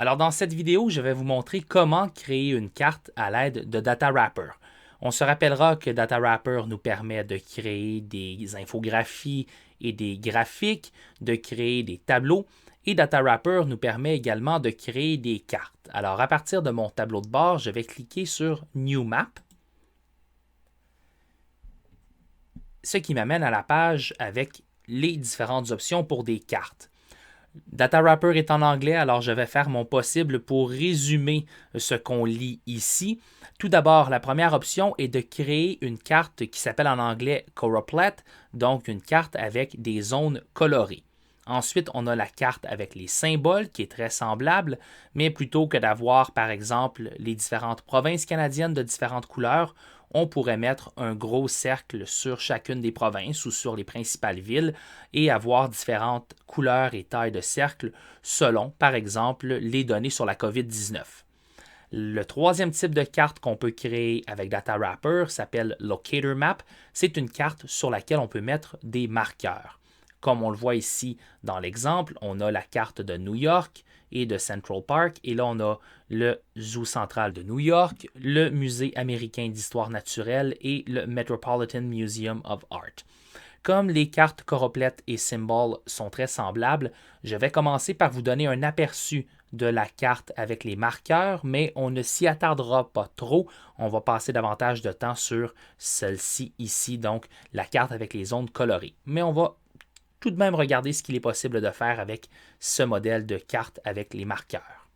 Alors dans cette vidéo, je vais vous montrer comment créer une carte à l'aide de DataWrapper. On se rappellera que DataWrapper nous permet de créer des infographies et des graphiques, de créer des tableaux, et DataWrapper nous permet également de créer des cartes. Alors à partir de mon tableau de bord, je vais cliquer sur New Map, ce qui m'amène à la page avec les différentes options pour des cartes. DataWrapper est en anglais, alors je vais faire mon possible pour résumer ce qu'on lit ici. Tout d'abord, la première option est de créer une carte qui s'appelle en anglais Choropleth, donc une carte avec des zones colorées. Ensuite, on a la carte avec les symboles qui est très semblable, mais plutôt que d'avoir, par exemple, les différentes provinces canadiennes de différentes couleurs, on pourrait mettre un gros cercle sur chacune des provinces ou sur les principales villes et avoir différentes couleurs et tailles de cercle selon, par exemple, les données sur la COVID-19. Le troisième type de carte qu'on peut créer avec DataWrapper s'appelle Locator Map. C'est une carte sur laquelle on peut mettre des marqueurs. Comme on le voit ici dans l'exemple, on a la carte de New York et de Central Park. Et là, on a le Zoo central de New York, le Musée américain d'histoire naturelle et le Metropolitan Museum of Art. Comme les cartes Choropleth et Symbol sont très semblables, je vais commencer par vous donner un aperçu de la carte avec les marqueurs, mais on ne s'y attardera pas trop. On va passer davantage de temps sur celle-ci ici, donc la carte avec les zones colorées. Mais on va tout de même regarder ce qu'il est possible de faire avec ce modèle de carte avec les marqueurs.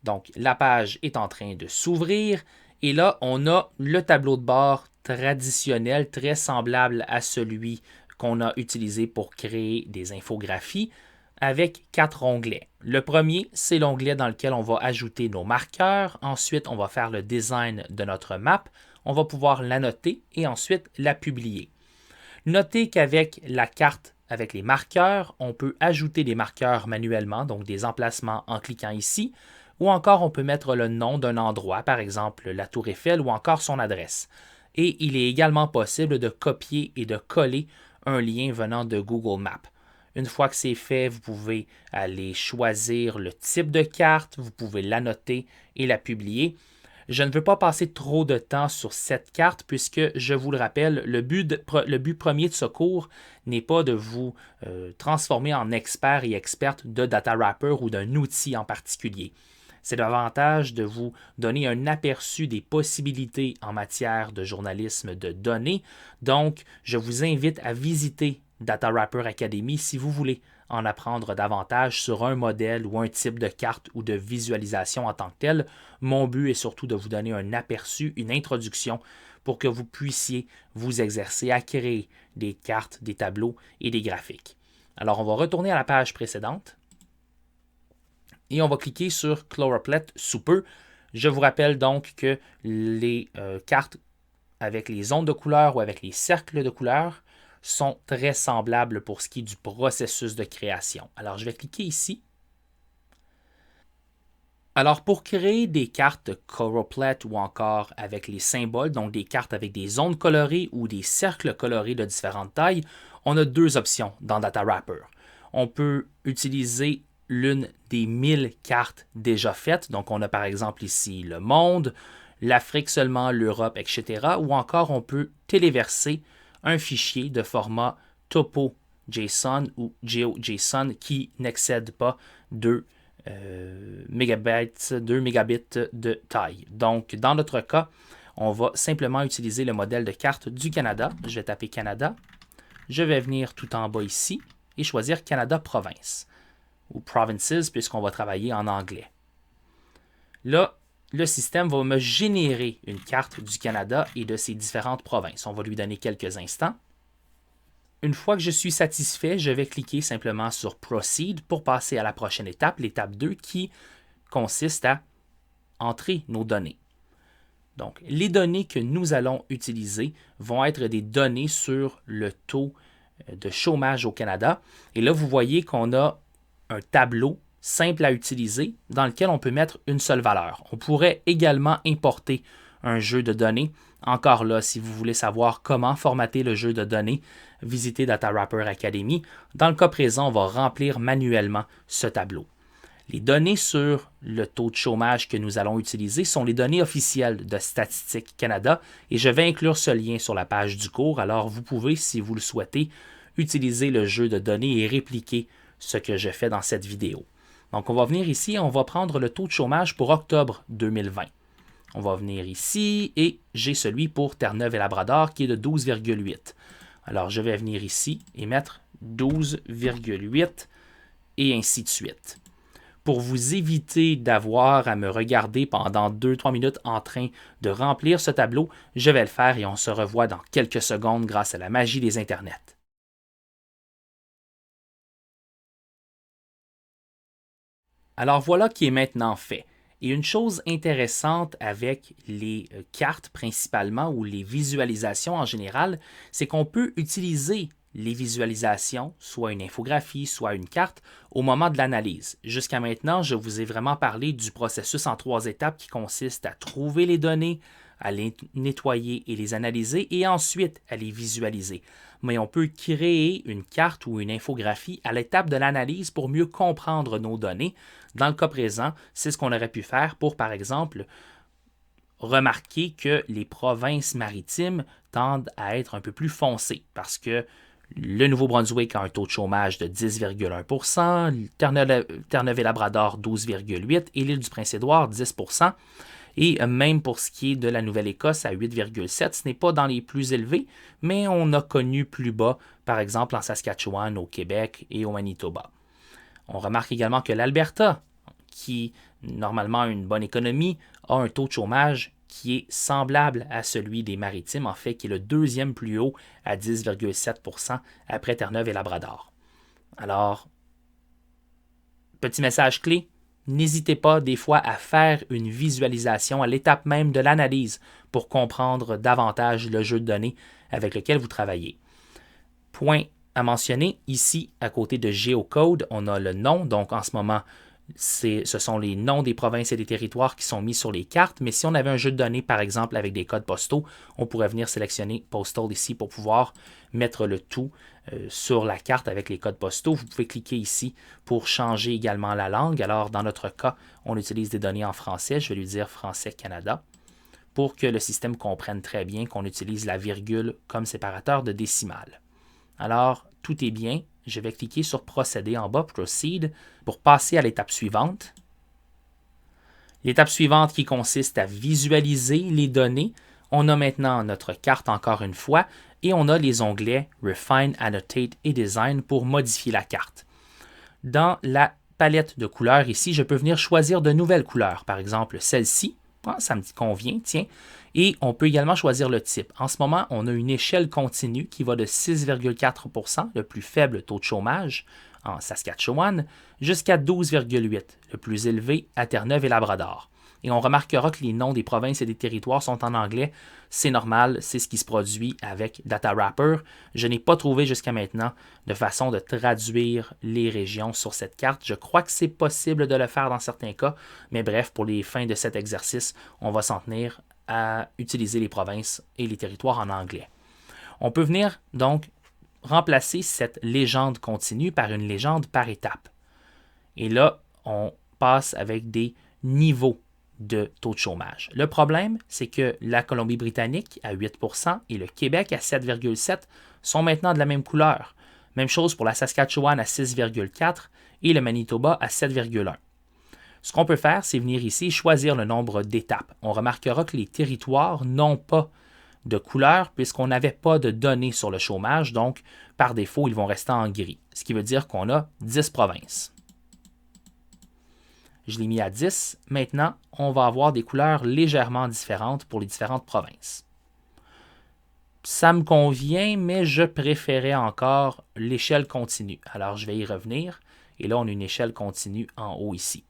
Donc, la page est en train de s'ouvrir et là, on a le tableau de bord traditionnel, très semblable à celui qu'on a utilisé pour créer des infographies avec 4 onglets. Le premier, c'est l'onglet dans lequel on va ajouter nos marqueurs. Ensuite, on va faire le design de notre map. On va pouvoir l'annoter et ensuite la publier. Notez qu'avec la carte avec les marqueurs, on peut ajouter des marqueurs manuellement, donc des emplacements en cliquant ici, ou encore on peut mettre le nom d'un endroit, par exemple la Tour Eiffel ou encore son adresse. Et il est également possible de copier et de coller un lien venant de Google Maps. Une fois que c'est fait, vous pouvez aller choisir le type de carte, vous pouvez l'annoter et la publier. Je ne veux pas passer trop de temps sur cette carte puisque, je vous le rappelle, le but premier de ce cours n'est pas de vous transformer en expert et experte de DataWrapper ou d'un outil en particulier. C'est davantage de vous donner un aperçu des possibilités en matière de journalisme de données. Donc, je vous invite à visiter DataWrapper Academy si vous voulez en apprendre davantage sur un modèle ou un type de carte ou de visualisation en tant que tel. Mon but est surtout de vous donner un aperçu, une introduction pour que vous puissiez vous exercer à créer des cartes, des tableaux et des graphiques. Alors, on va retourner à la page précédente et on va cliquer sur Choropleth sous peu. Je vous rappelle donc que les cartes avec les zones de couleurs ou avec les cercles de couleurs sont très semblables pour ce qui est du processus de création. Alors, je vais cliquer ici. Alors, pour créer des cartes Choropleth ou encore avec les symboles, donc des cartes avec des zones colorées ou des cercles colorés de différentes tailles, on a 2 options dans DataWrapper. On peut utiliser l'une des 1000 cartes déjà faites. Donc, on a par exemple ici le monde, l'Afrique seulement, l'Europe, etc. Ou encore, on peut téléverser un fichier de format topo.json ou geo.json qui n'excède pas 2 mégabits de taille. Donc, dans notre cas, on va simplement utiliser le modèle de carte du Canada. Je vais taper Canada. Je vais venir tout en bas ici et choisir Canada Province ou Provinces puisqu'on va travailler en anglais. Là, le système va me générer une carte du Canada et de ses différentes provinces. On va lui donner quelques instants. Une fois que je suis satisfait, je vais cliquer simplement sur Proceed pour passer à la prochaine étape, l'étape 2, qui consiste à entrer nos données. Donc, les données que nous allons utiliser vont être des données sur le taux de chômage au Canada. Et là, vous voyez qu'on a un tableau simple à utiliser dans lequel on peut mettre une seule valeur. On pourrait également importer un jeu de données. Encore là, si vous voulez savoir comment formater le jeu de données, visitez Data Wrapper Academy. Dans le cas présent, on va remplir manuellement ce tableau. Les données sur le taux de chômage que nous allons utiliser sont les données officielles de Statistique Canada et je vais inclure ce lien sur la page du cours. Alors, vous pouvez, si vous le souhaitez, utiliser le jeu de données et répliquer ce que je fais dans cette vidéo. Donc, on va venir ici et on va prendre le taux de chômage pour octobre 2020. On va venir ici et j'ai celui pour Terre-Neuve et Labrador qui est de 12,8. Alors, je vais venir ici et mettre 12,8 et ainsi de suite. Pour vous éviter d'avoir à me regarder pendant 2-3 minutes en train de remplir ce tableau, je vais le faire et on se revoit dans quelques secondes grâce à la magie des internets. Alors voilà qui est maintenant fait. Et une chose intéressante avec les cartes principalement ou les visualisations en général, c'est qu'on peut utiliser les visualisations, soit une infographie, soit une carte, au moment de l'analyse. Jusqu'à maintenant, je vous ai vraiment parlé du processus en 3 étapes qui consiste à trouver les données, à les nettoyer et les analyser et ensuite à les visualiser. Mais on peut créer une carte ou une infographie à l'étape de l'analyse pour mieux comprendre nos données. Dans le cas présent, c'est ce qu'on aurait pu faire pour, par exemple, remarquer que les provinces maritimes tendent à être un peu plus foncées parce que le Nouveau-Brunswick a un taux de chômage de 10,1 Terre-Neuve et Labrador 12,8 et l'île du Prince-Édouard 10 et même pour ce qui est de la Nouvelle-Écosse à 8,7, ce n'est pas dans les plus élevés, mais on a connu plus bas, par exemple en Saskatchewan, au Québec et au Manitoba. On remarque également que l'Alberta, qui normalement a une bonne économie, a un taux de chômage qui est semblable à celui des Maritimes, en fait, qui est le deuxième plus haut à 10,7 après Terre-Neuve et Labrador. Alors, petit message clé, n'hésitez pas des fois à faire une visualisation à l'étape même de l'analyse pour comprendre davantage le jeu de données avec lequel vous travaillez. Point à mentionner, ici, à côté de Géocode, on a le nom, donc en ce moment, ce sont les noms des provinces et des territoires qui sont mis sur les cartes, mais si on avait un jeu de données, par exemple, avec des codes postaux, on pourrait venir sélectionner Postal ici pour pouvoir mettre le tout sur la carte avec les codes postaux. Vous pouvez cliquer ici pour changer également la langue. Alors, dans notre cas, on utilise des données en français. Je vais lui dire Français Canada pour que le système comprenne très bien qu'on utilise la virgule comme séparateur de décimales. Alors, tout est bien. Je vais cliquer sur Procéder en bas, Proceed, pour passer à l'étape suivante. L'étape suivante qui consiste à visualiser les données. On a maintenant notre carte encore une fois et on a les onglets Refine, Annotate et Design pour modifier la carte. Dans la palette de couleurs ici, je peux venir choisir de nouvelles couleurs. Par exemple, celle-ci, ça me convient, tiens. Et on peut également choisir le type. En ce moment, on a une échelle continue qui va de 6,4 le plus faible taux de chômage en Saskatchewan, jusqu'à 12,8 le plus élevé à Terre-Neuve et Labrador. Et on remarquera que les noms des provinces et des territoires sont en anglais. C'est normal, c'est ce qui se produit avec Data Wrapper. Je n'ai pas trouvé jusqu'à maintenant de façon de traduire les régions sur cette carte. Je crois que c'est possible de le faire dans certains cas, mais bref, pour les fins de cet exercice, on va s'en tenir à utiliser les provinces et les territoires en anglais. On peut venir donc remplacer cette légende continue par une légende par étape. Et là, on passe avec des niveaux de taux de chômage. Le problème, c'est que la Colombie-Britannique à 8 et le Québec à 7,7 sont maintenant de la même couleur. Même chose pour la Saskatchewan à 6,4 et le Manitoba à 7,1. Ce qu'on peut faire, c'est venir ici et choisir le nombre d'étapes. On remarquera que les territoires n'ont pas de couleur puisqu'on n'avait pas de données sur le chômage, donc par défaut, ils vont rester en gris, ce qui veut dire qu'on a 10 provinces. Je l'ai mis à 10. Maintenant, on va avoir des couleurs légèrement différentes pour les différentes provinces. Ça me convient, mais je préférais encore l'échelle continue. Alors, je vais y revenir. Et là, on a une échelle continue en haut ici.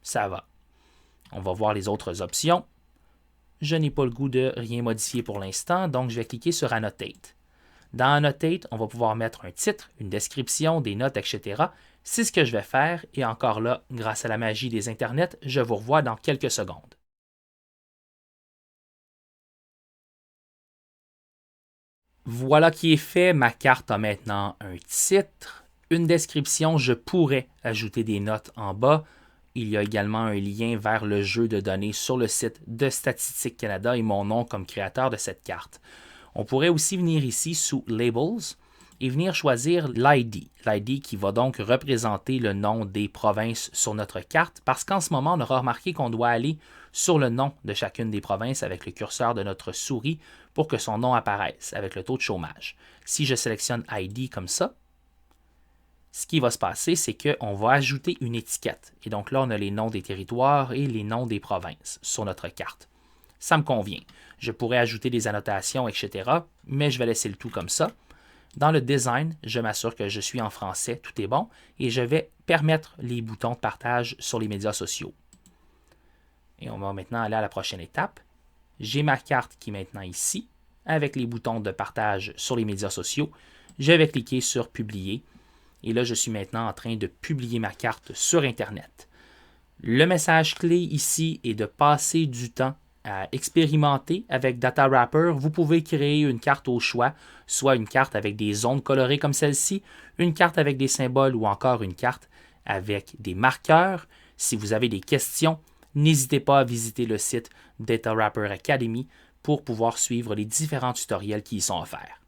Ça va. On va voir les autres options. Je n'ai pas le goût de rien modifier pour l'instant, donc je vais cliquer sur Annotate. Dans Annotate, on va pouvoir mettre un titre, une description, des notes, etc. C'est ce que je vais faire et encore là, grâce à la magie des internets, je vous revois dans quelques secondes. Voilà qui est fait. Ma carte a maintenant un titre, une description. Je pourrais ajouter des notes en bas. Il y a également un lien vers le jeu de données sur le site de Statistique Canada et mon nom comme créateur de cette carte. On pourrait aussi venir ici sous Labels et venir choisir l'ID. L'ID qui va donc représenter le nom des provinces sur notre carte parce qu'en ce moment, on aura remarqué qu'on doit aller sur le nom de chacune des provinces avec le curseur de notre souris pour que son nom apparaisse avec le taux de chômage. Si je sélectionne ID comme ça, ce qui va se passer, c'est qu'on va ajouter une étiquette. Et donc là, on a les noms des territoires et les noms des provinces sur notre carte. Ça me convient. Je pourrais ajouter des annotations, etc., mais je vais laisser le tout comme ça. Dans le design, je m'assure que je suis en français, tout est bon, et je vais permettre les boutons de partage sur les médias sociaux. Et on va maintenant aller à la prochaine étape. J'ai ma carte qui est maintenant ici, avec les boutons de partage sur les médias sociaux. Je vais cliquer sur Publier. Et là, je suis maintenant en train de publier ma carte sur Internet. Le message clé ici est de passer du temps à expérimenter avec Data Wrapper. Vous pouvez créer une carte au choix, soit une carte avec des zones colorées comme celle-ci, une carte avec des symboles ou encore une carte avec des marqueurs. Si vous avez des questions, n'hésitez pas à visiter le site Data Wrapper Academy pour pouvoir suivre les différents tutoriels qui y sont offerts.